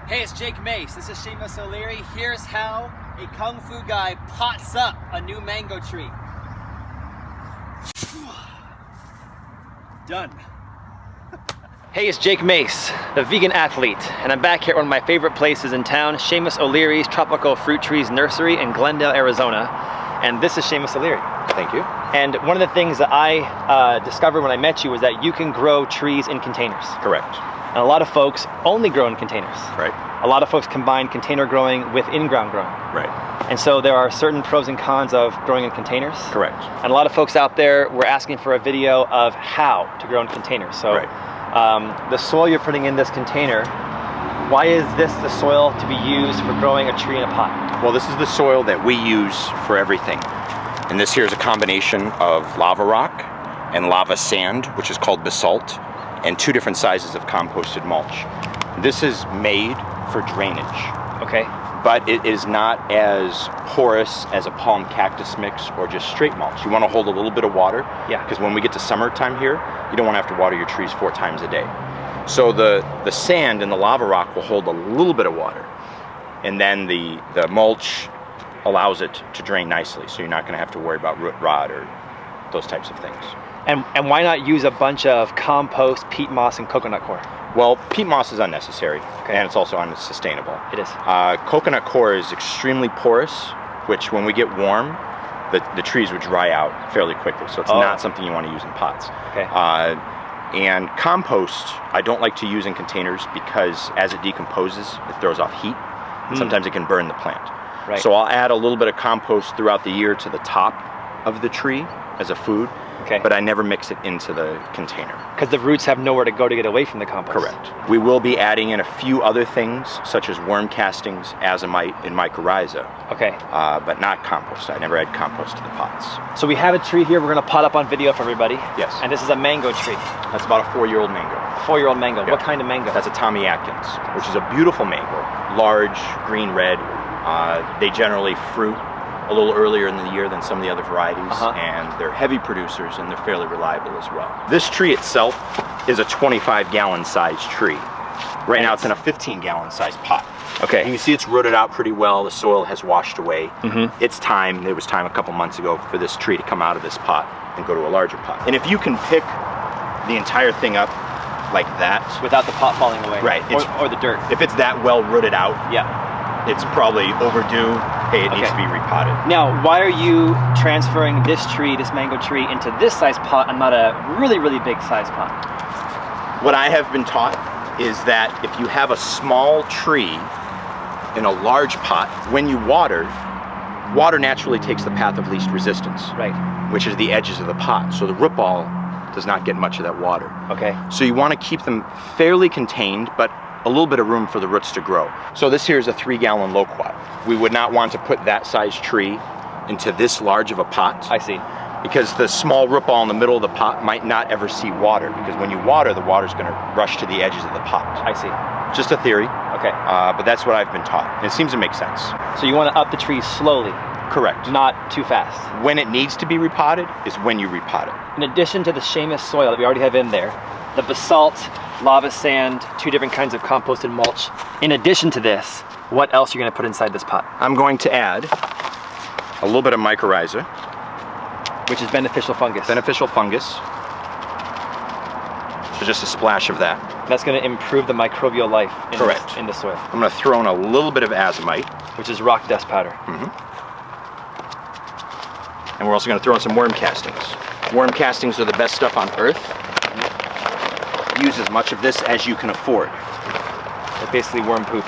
Hey, it's Jake Mace. This is Seamus O'Leary. Here's how a Kung Fu guy pots up a new mango tree. Done. Hey, it's Jake Mace, the vegan athlete, and I'm back here at one of my favorite places in town, Seamus O'Leary's Tropical Fruit Trees Nursery in Glendale, Arizona. And this is Seamus O'Leary. Thank you. And one of the things that I discovered when I met you was that you can grow trees in containers. Correct. And a lot of folks only grow in containers. Right. A lot of folks combine container growing with in-ground growing. Right. And so there are certain pros and cons of growing in containers. Correct. And a lot of folks out there were asking for a video of how to grow in containers. So the soil you're putting in this container, why is this the soil to be used for growing a tree in a pot? Well, this is the soil that we use for everything. And this here is a combination of lava rock and lava sand, which is called basalt, and 2 different sizes of composted mulch. This is made for drainage. Okay. But it is not as porous as a palm cactus mix or just straight mulch. You want to hold a little bit of water. Yeah. Because when we get to summertime here, you don't want to have to water your trees 4 times a day. So the sand and the lava rock will hold a little bit of water. And then the mulch allows it to drain nicely. So you're not going to have to worry about root rot or those types of things. And why not use a bunch of compost, peat moss, and coconut coir? Well, peat moss is unnecessary, okay, and it's also unsustainable. It is. Coconut coir is extremely porous, which when we get warm, the trees would dry out fairly quickly. So it's not something you want to use in pots. Okay. And compost, I don't like to use in containers because as it decomposes, it throws off heat, and sometimes it can burn the plant. Right. So I'll add a little bit of compost throughout the year to the top of the tree as a food. Okay. But I never mix it into the container. Because the roots have nowhere to go to get away from the compost. Correct. We will be adding in a few other things, such as worm castings, azomite, and mycorrhiza. Okay. But not compost. I never add compost to the pots. So we have a tree here we're going to pot up on video for everybody. Yes. And this is a mango tree. That's about a 4-year-old mango. 4-year-old mango. Yeah. What kind of mango? That's a Tommy Atkins, which is a beautiful mango. Large, green, red. They generally fruit a little earlier in the year than some of the other varieties, and they're heavy producers and they're fairly reliable as well. This tree itself is a 25-gallon size tree. Right now it's in a 15-gallon size pot. Okay. And you see it's rooted out pretty well. The soil has washed away. It's time, there was time a couple months ago for this tree to come out of this pot and go to a larger pot. And if you can pick the entire thing up like that, without the pot falling away. Right. Or the dirt. If it's that well rooted out, it's probably overdue. Hey, it needs to be repotted. Now, why are you transferring this tree, this mango tree, into this size pot and not a really, really big size pot? What I have been taught is that if you have a small tree in a large pot, when you water naturally takes the path of least resistance. Right. Which is the edges of the pot. So the root ball does not get much of that water. Okay. So you want to keep them fairly contained, but a little bit of room for the roots to grow. So this here is a 3-gallon loquat. We would not want to put that size tree into this large of a pot. I see. Because the small root ball in the middle of the pot might not ever see water, because when you water, the water's going to rush to the edges of the pot. I see. Just a theory. Okay. But that's what I've been taught. And it seems to make sense. So you want to up the tree slowly. Correct. Not too fast. When it needs to be repotted is when you repot it. In addition to the Seamus soil that we already have in there, the basalt, lava sand, 2 different kinds of composted mulch. In addition to this, what else are you going to put inside this pot? I'm going to add a little bit of mycorrhiza. Which is beneficial fungus. Beneficial fungus. So just a splash of that. That's going to improve the microbial life in the soil. I'm going to throw in a little bit of azomite. Which is rock dust powder. And we're also going to throw in some worm castings. Worm castings are the best stuff on earth. Use as much of this as you can afford. It's basically worm poop.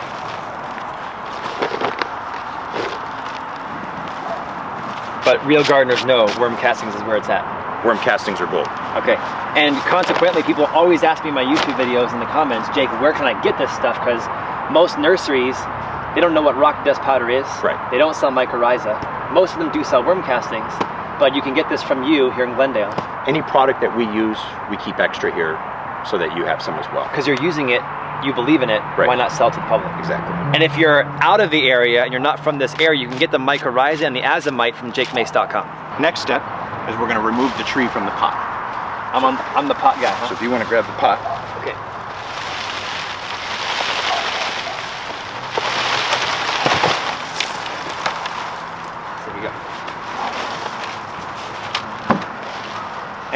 But real gardeners know worm castings is where it's at. Worm castings are gold. Okay. And consequently, people always ask me in my YouTube videos in the comments, Jake, where can I get this stuff? Because most nurseries, they don't know what rock dust powder is. Right. They don't sell mycorrhiza. Most of them do sell worm castings, but you can get this from you here in Glendale. Any product that we use, we keep extra here so that you have some as well. Because you're using it, you believe in it, why not sell to the public? Exactly. And if you're out of the area and you're not from this area, you can get the mycorrhiza and the azomite from jakemace.com. Next step is we're going to remove the tree from the pot. I'm the pot guy, huh? So if you want to grab the pot. Okay.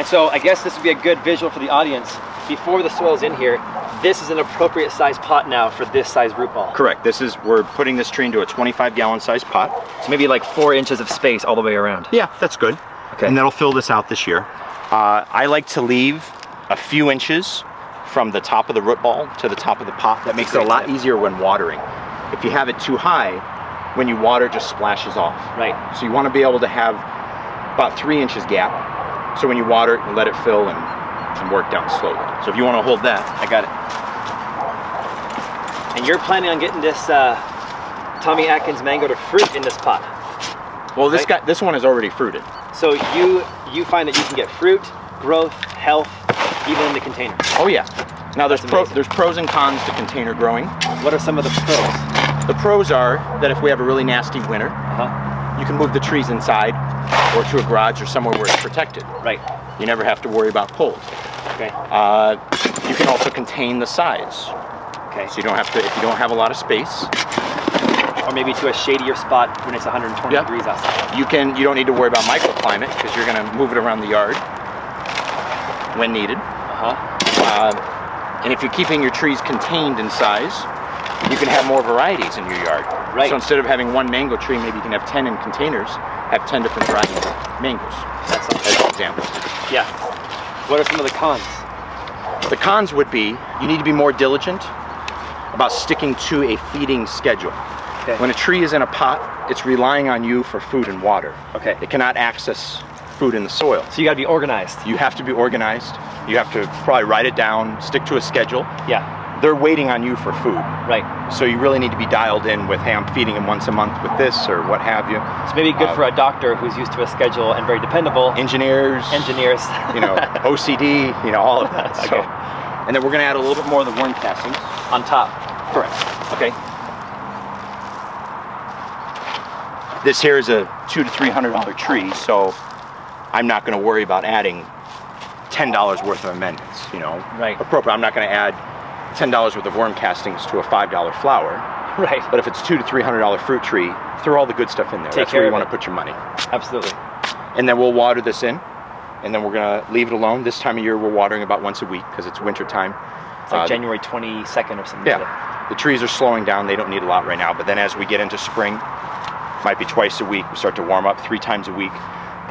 And so I guess this would be a good visual for the audience. Before the soil's in here, this is an appropriate size pot now for this size root ball. Correct. We're putting this tree into a 25-gallon size pot. So maybe like 4 inches of space all the way around. Yeah, that's good. Okay. And that'll fill this out this year. I like to leave a few inches from the top of the root ball to the top of the pot. That makes it a lot easier when watering. If you have it too high, when you water, it just splashes off. Right. So you want to be able to have about 3 inches gap. So when you water it, you let it fill and work down slowly. So if you want to hold that, I got it. And you're planning on getting this Tommy Atkins mango to fruit in this pot. Well, this one is already fruited. So you find that you can get fruit, growth, health, even in the container. Oh yeah. Now there's pros and cons to container growing. What are some of the pros? The pros are that if we have a really nasty winter, you can move the trees inside or to a garage or somewhere where it's protected. Right. You never have to worry about cold. Okay. You can also contain the size. Okay. So you don't have to, if you don't have a lot of space. Or maybe to a shadier spot when it's 120 degrees outside. You don't need to worry about microclimate because you're going to move it around the yard when needed. And if you're keeping your trees contained in size, you can have more varieties in your yard. Right. So instead of having one mango tree, maybe you can have 10 in containers, have 10 different varieties of mangoes. That's as examples. Yeah. What are some of the cons? The cons would be you need to be more diligent about sticking to a feeding schedule. Okay. When a tree is in a pot, it's relying on you for food and water. Okay. It cannot access food in the soil. So you got to be organized. You have to be organized. You have to probably write it down, stick to a schedule. Yeah. They're waiting on you for food. Right. So you really need to be dialed in with, hey, I'm feeding them once a month with this or what have you. It's maybe good for a doctor who's used to a schedule and very dependable. Engineers. OCD, all of that. Okay. So, and then we're going to add a little bit more of the worm castings. On top. Correct. Okay. This here is a $200 to $300 tree, so I'm not going to worry about adding $10 worth of amendments, Right. Appropriate. I'm not going to add $10 worth of worm castings to a $5 flower. Right. But if it's $200 to $300 fruit tree, throw all the good stuff in there. That's where you want to put your money. Absolutely. And then we'll water this in, and then we're going to leave it alone. This time of year, we're watering about once a week because it's winter time. It's like January 22nd or something. Yeah. The trees are slowing down. They don't need a lot right now. But then as we get into spring, might be twice a week, we start to warm up 3 times a week.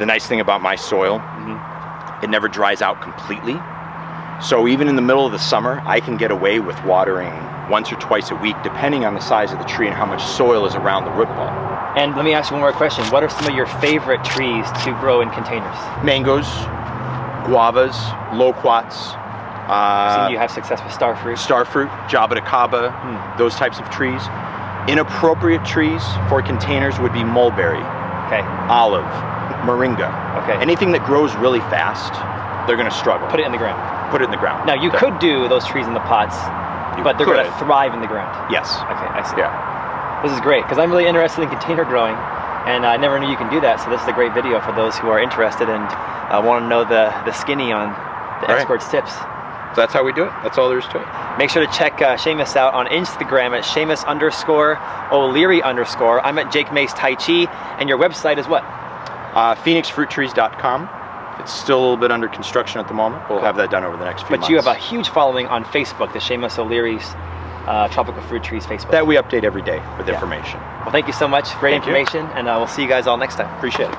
The nice thing about my soil, it never dries out completely. So even in the middle of the summer, I can get away with watering once or twice a week, depending on the size of the tree and how much soil is around the root ball. And let me ask you one more question. What are some of your favorite trees to grow in containers? Mangoes, guavas, loquats. So you have success with starfruit? Starfruit, java de caba, those types of trees. Inappropriate trees for containers would be mulberry, olive, moringa. Okay. Anything that grows really fast, they're going to struggle. Put it in the ground. Put it in the ground. Now you could do those trees in the pots, but they're going to thrive in the ground. Yes. Okay, I see. Yeah. This is great because I'm really interested in container growing, and I never knew you can do that. So this is a great video for those who are interested and want to know the skinny on the expert's tips. So that's how we do it. That's all there is to it. Make sure to check Seamus out on Instagram at Seamus_O'Leary_. I'm at Jake Mace Tai Chi, and your website is what? PhoenixFruitTrees.com. It's still a little bit under construction at the moment. We'll have that done over the next few months. But you have a huge following on Facebook, the Seamus O'Leary's Tropical Fruit Trees Facebook. That we update every day with information. Well, thank you so much. Great information, and we'll see you guys all next time. Appreciate it.